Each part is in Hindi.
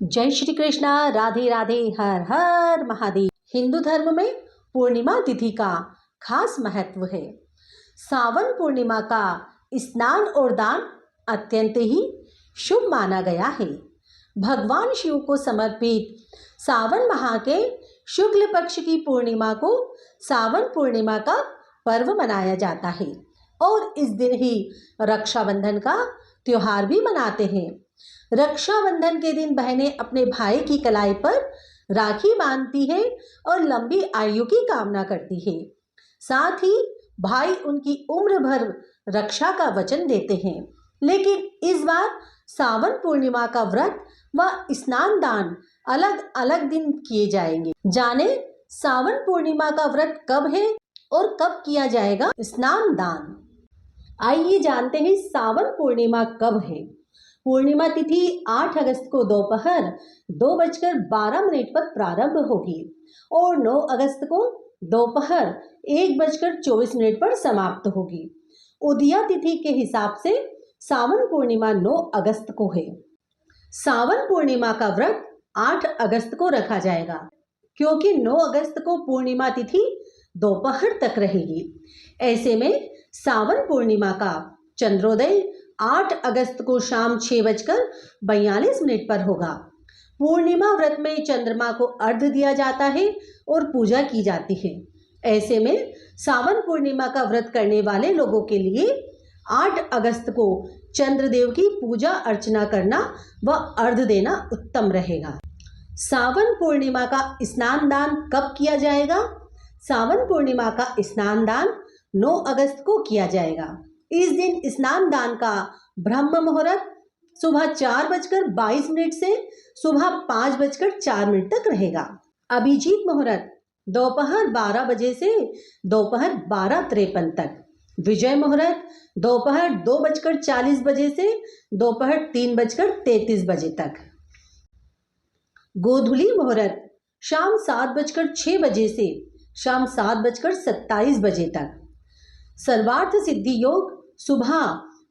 जय श्री कृष्णा, राधे राधे, हर हर महादेव। हिंदू धर्म में पूर्णिमा तिथि का खास महत्व है। सावन पूर्णिमा का स्नान और दान अत्यंत ही शुभ माना गया है। भगवान शिव को समर्पित सावन माह के शुक्ल पक्ष की पूर्णिमा को सावन पूर्णिमा का पर्व मनाया जाता है और इस दिन ही रक्षाबंधन का त्योहार भी मनाते हैं। रक्षाबंधन के दिन बहनें अपने भाई की कलाई पर राखी बांधती है और लंबी आयु की कामना करती है। साथ ही भाई उनकी उम्र भर रक्षा का वचन देते हैं। लेकिन इस बार सावन पूर्णिमा का व्रत व स्नान दान अलग अलग दिन किए जाएंगे। जाने सावन पूर्णिमा का व्रत कब है और कब किया जाएगा स्नान दान। आइए जानते हैं सावन पूर्णिमा कब है। पूर्णिमा तिथि 8 अगस्त को दोपहर 2:12 पर प्रारंभ होगी और 9 अगस्त को दोपहर 1:24 पर समाप्त होगी। उदया तिथि के हिसाब से सावन पूर्णिमा 9 अगस्त को है। सावन पूर्णिमा का व्रत 8 अगस्त को रखा जाएगा क्योंकि 9 अगस्त को पूर्णिमा तिथि दोपहर तक रहेगी। ऐसे में सावन पूर्णिमा का चंद्रोदय 8 अगस्त को शाम 6:42 पर होगा। पूर्णिमा व्रत में चंद्रमा को अर्घ्य दिया जाता है और पूजा की जाती है। ऐसे में सावन पूर्णिमा का व्रत करने वाले लोगों के लिए 8 अगस्त को चंद्रदेव की पूजा अर्चना करना व अर्घ्य देना उत्तम रहेगा। सावन पूर्णिमा का स्नान दान कब किया जाएगा? सावन पूर्णिमा का स्नान दान 9 अगस्त को किया जाएगा। इस दिन स्नान दान का ब्रह्म मुहूर्त सुबह 4:22 से सुबह 5:04 तक रहेगा। अभिजीत मुहूर्त दोपहर 12 बजे से दोपहर 12:53 तक। विजय मुहूर्त दोपहर 2:40 से दोपहर 3:33 तक। गोधूली मुहूर्त शाम 7:06 से शाम 7:27 तक। सर्वार्थ सिद्धि योग सुबह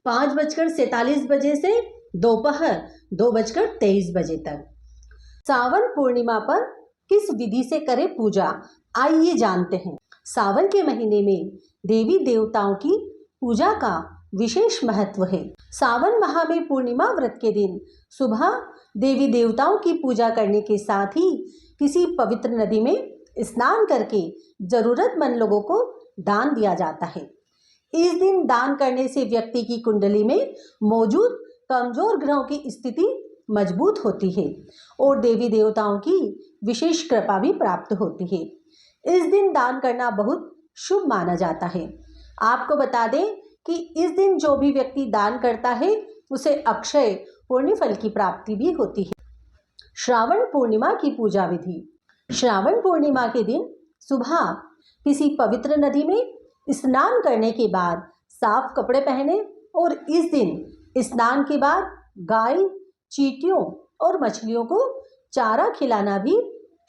5:47 से दोपहर 2:23 तक। सावन पूर्णिमा पर किस विधि से करें पूजा, आइए जानते हैं। सावन के महीने में देवी देवताओं की पूजा का विशेष महत्व है। सावन माह में पूर्णिमा व्रत के दिन सुबह देवी देवताओं की पूजा करने के साथ ही किसी पवित्र नदी में स्नान करके जरूरतमंद लोगों को दान दिया जाता है। इस दिन दान करने से व्यक्ति की कुंडली में मौजूद कमजोर ग्रहों की स्थिति मजबूत होती है और देवी देवताओं की विशेष कृपा भी प्राप्त होती है। इस दिन दान करना बहुत शुभ माना जाता है। आपको बता दें कि इस दिन जो भी व्यक्ति दान करता है उसे अक्षय पुण्य फल की प्राप्ति भी होती है। श्रावण पूर्णिमा की पूजा विधि। श्रावण पूर्णिमा के दिन सुबह किसी पवित्र नदी में स्नान करने के बाद साफ कपड़े पहने और इस दिन स्नान के बाद गाय, चींटियों और मछलियों को चारा खिलाना भी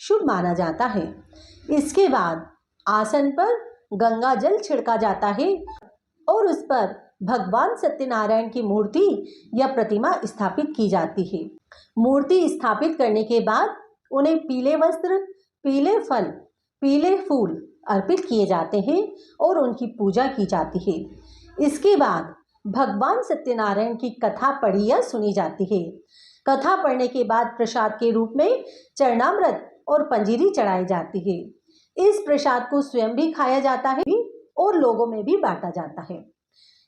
शुभ माना जाता है। इसके बाद आसन पर गंगा जल छिड़का जाता है और उस पर भगवान सत्यनारायण की मूर्ति या प्रतिमा स्थापित की जाती है। मूर्ति स्थापित करने के बाद उन्हें पीले वस्त्र, पीले फल, पीले फूल अर्पित किए जाते हैं और उनकी पूजा की जाती है। इसके बाद भगवान सत्यनारायण की कथा पढ़ी या सुनी जाती है। कथा पढ़ने के बाद प्रसाद के रूप में चरणामृत और पंजीरी चढ़ाई जाती है। इस प्रसाद को स्वयं भी खाया जाता है और लोगों में भी बांटा जाता है।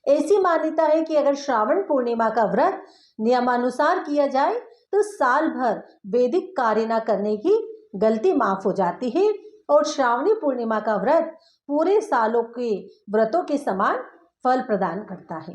ऐसी मान्यता है कि अगर श्रावण पूर्णिमा का व्रत नियमानुसार किया जाए तो साल भर वैदिक कार्य न करने की गलती माफ हो जाती है और श्रावणी पूर्णिमा का व्रत पूरे सालों के व्रतों के समान फल प्रदान करता है।